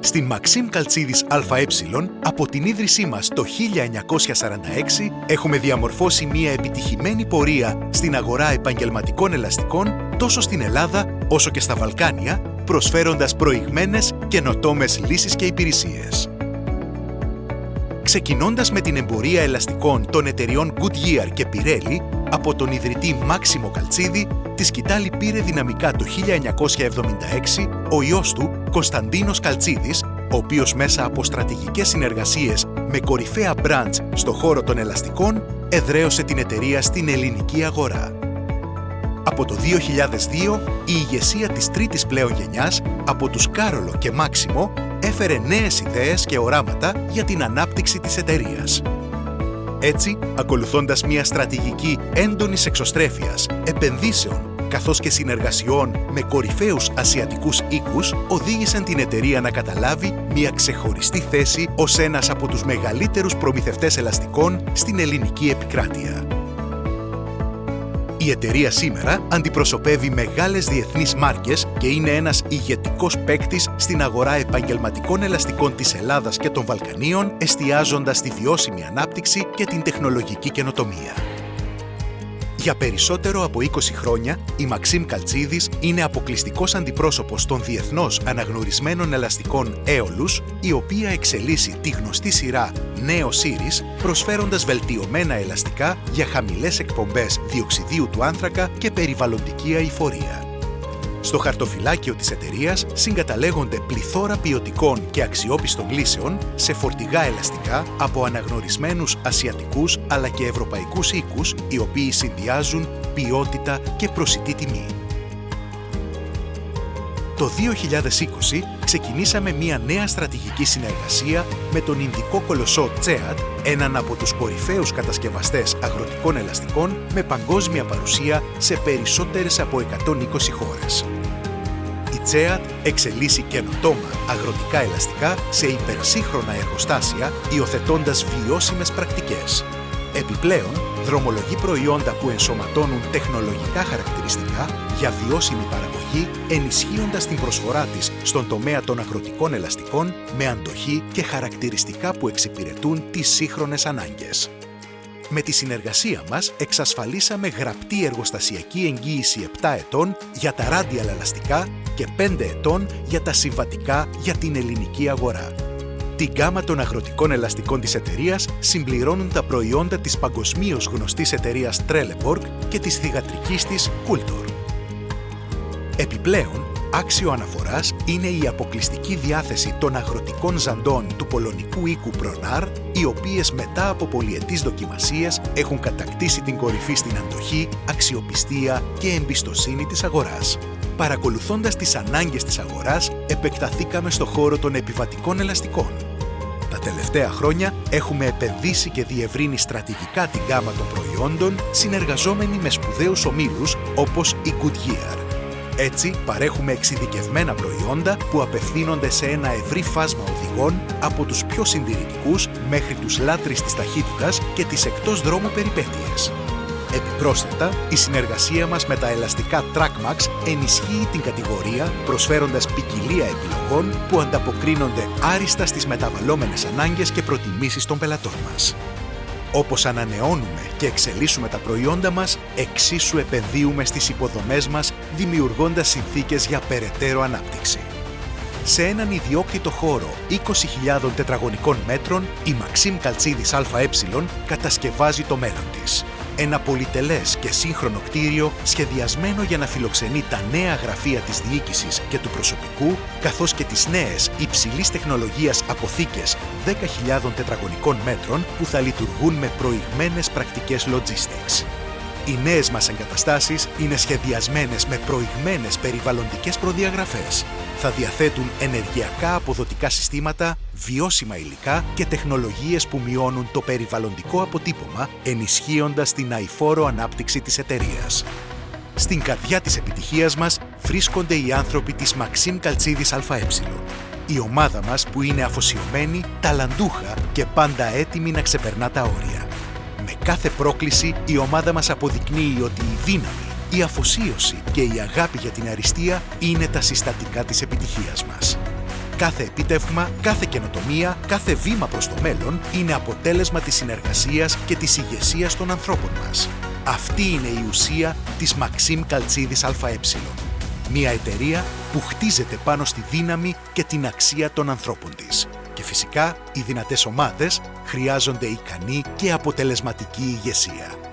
Στην Μαξίμ Καλτσίδης ΑΕ, από την ίδρυσή μας το 1946, έχουμε διαμορφώσει μια επιτυχημένη πορεία στην αγορά επαγγελματικών ελαστικών τόσο στην Ελλάδα όσο και στα Βαλκάνια, προσφέροντας προηγμένες καινοτόμες λύσεις και υπηρεσίες. Ξεκινώντας με την εμπορία ελαστικών των εταιριών Goodyear και Pirelli, από τον ιδρυτή Μάξιμο Καλτσίδη, τη σκητάλη πήρε δυναμικά το 1976 ο ιός του, Κωνσταντίνος Καλτσίδης, ο οποίος μέσα από στρατηγικές συνεργασίες με κορυφαία μπραντς στο χώρο των ελαστικών, εδραίωσε την εταιρεία στην ελληνική αγορά. Από το 2002, η ηγεσία της τρίτης πλέον γενιάς, από τους Κάρολο και Μάξιμο, έφερε νέες ιδέες και οράματα για την ανάπτυξη της εταιρείας. Έτσι, ακολουθώντας μια στρατηγική έντονης εξωστρέφειας, επενδύσεων, καθώς και συνεργασιών με κορυφαίους ασιατικούς οίκους, οδήγησαν την εταιρεία να καταλάβει μια ξεχωριστή θέση ως ένας από τους μεγαλύτερους προμηθευτές ελαστικών στην ελληνική επικράτεια. Η εταιρεία σήμερα αντιπροσωπεύει μεγάλες διεθνείς μάρκες και είναι ένας ηγετικός παίκτης στην αγορά επαγγελματικών ελαστικών της Ελλάδας και των Βαλκανίων, εστιάζοντας στη βιώσιμη ανάπτυξη και την τεχνολογική καινοτομία. Για περισσότερο από 20 χρόνια, η Μαξίμ Καλτσίδης είναι αποκλειστικός αντιπρόσωπος των διεθνώς αναγνωρισμένων ελαστικών Aeolus, η οποία εξελίσσει τη γνωστή σειρά Neo Series, προσφέροντας βελτιωμένα ελαστικά για χαμηλές εκπομπές διοξιδίου του άνθρακα και περιβαλλοντική αειφορία. Στο χαρτοφυλάκιο της εταιρείας συγκαταλέγονται πληθώρα ποιοτικών και αξιόπιστων λύσεων σε φορτηγά ελαστικά από αναγνωρισμένους ασιατικούς αλλά και ευρωπαϊκούς οίκους, οι οποίοι συνδυάζουν ποιότητα και προσιτή τιμή. Το 2020 ξεκινήσαμε μια νέα στρατηγική συνεργασία με τον Ινδικό κολοσσό Tseat, έναν από τους κορυφαίους κατασκευαστές αγροτικών ελαστικών με παγκόσμια παρουσία σε περισσότερες από 120 χώρες. Η Tseat εξελίσσει καινοτόμα αγροτικά ελαστικά σε υπερσύγχρονα εργοστάσια, υιοθετώντας βιώσιμες πρακτικές. Επιπλέον, δρομολογεί προϊόντα που ενσωματώνουν τεχνολογικά χαρακτηριστικά για βιώσιμη παραγωγή, ενισχύοντας την προσφορά της στον τομέα των αγροτικών ελαστικών με αντοχή και χαρακτηριστικά που εξυπηρετούν τις σύγχρονες ανάγκες. Με τη συνεργασία μας εξασφαλίσαμε γραπτή εργοστασιακή εγγύηση 7 ετών για τα radial ελαστικά και 5 ετών για τα συμβατικά για την ελληνική αγορά. Την γκάμα των αγροτικών ελαστικών της εταιρείας συμπληρώνουν τα προϊόντα της παγκοσμίως γνωστής εταιρείας Trelleborg και της θυγατρικής της Coulter. Επιπλέον, άξιο αναφοράς είναι η αποκλειστική διάθεση των αγροτικών ζαντών του πολωνικού οίκου Pronar, οι οποίες μετά από πολυετείς δοκιμασίες έχουν κατακτήσει την κορυφή στην αντοχή, αξιοπιστία και εμπιστοσύνη της αγοράς. Παρακολουθώντας τις ανάγκες της αγοράς, επεκταθήκαμε στο χώρο των επιβατικών ελαστικών. Τα τελευταία χρόνια έχουμε επενδύσει και διευρύνει στρατηγικά την γκάμα των προϊόντων, συνεργαζόμενοι με σπουδαίους ομίλους όπως η Goodyear. Έτσι, παρέχουμε εξειδικευμένα προϊόντα που απευθύνονται σε ένα ευρύ φάσμα οδηγών, από τους πιο συντηρητικούς μέχρι τους λάτρεις της ταχύτητας και τις εκτός δρόμου περιπέτειες. Επιπρόσθετα, η συνεργασία μας με τα ελαστικά TrackMax ενισχύει την κατηγορία, προσφέροντας ποικιλία επιλογών που ανταποκρίνονται άριστα στις μεταβαλλόμενες ανάγκες και προτιμήσεις των πελατών μας. Όπως ανανεώνουμε και εξελίσσουμε τα προϊόντα μας, εξίσου επενδύουμε στις υποδομές μας, δημιουργώντας συνθήκες για περαιτέρω ανάπτυξη. Σε έναν ιδιόκτητο χώρο 20.000 τετραγωνικών μέτρων, η Μαξίμ Καλτσίδης ΑΕ κατασκευάζει το μέλλον της. Ένα πολυτελές και σύγχρονο κτίριο σχεδιασμένο για να φιλοξενεί τα νέα γραφεία της διοίκησης και του προσωπικού, καθώς και τις νέες υψηλής τεχνολογίας αποθήκες 10.000 τετραγωνικών μέτρων που θα λειτουργούν με προηγμένες πρακτικές logistics. Οι νέες μας εγκαταστάσεις είναι σχεδιασμένες με προηγμένες περιβαλλοντικές προδιαγραφές. Θα διαθέτουν ενεργειακά αποδοτικά συστήματα, βιώσιμα υλικά και τεχνολογίες που μειώνουν το περιβαλλοντικό αποτύπωμα, ενισχύοντας την αειφόρο ανάπτυξη της εταιρείας. Στην καρδιά της επιτυχίας μας βρίσκονται οι άνθρωποι της Μαξίμ Καλτσίδης ΑΕ. Η ομάδα μας που είναι αφοσιωμένη, ταλαντούχα και πάντα έτοιμη να ξεπερνά τα όρια. Με κάθε πρόκληση η ομάδα μας αποδεικνύει ότι η δύναμη, η αφοσίωση και η αγάπη για την αριστεία είναι τα συστατικά της επιτυχίας μας. Κάθε επίτευγμα, κάθε καινοτομία, κάθε βήμα προς το μέλλον είναι αποτέλεσμα της συνεργασίας και της ηγεσίας των ανθρώπων μας. Αυτή είναι η ουσία της Maxim Καλτσίδης ΑΕ. Μια εταιρεία που χτίζεται πάνω στη δύναμη και την αξία των ανθρώπων της. Και φυσικά, οι δυνατές ομάδες χρειάζονται ικανή και αποτελεσματική ηγεσία.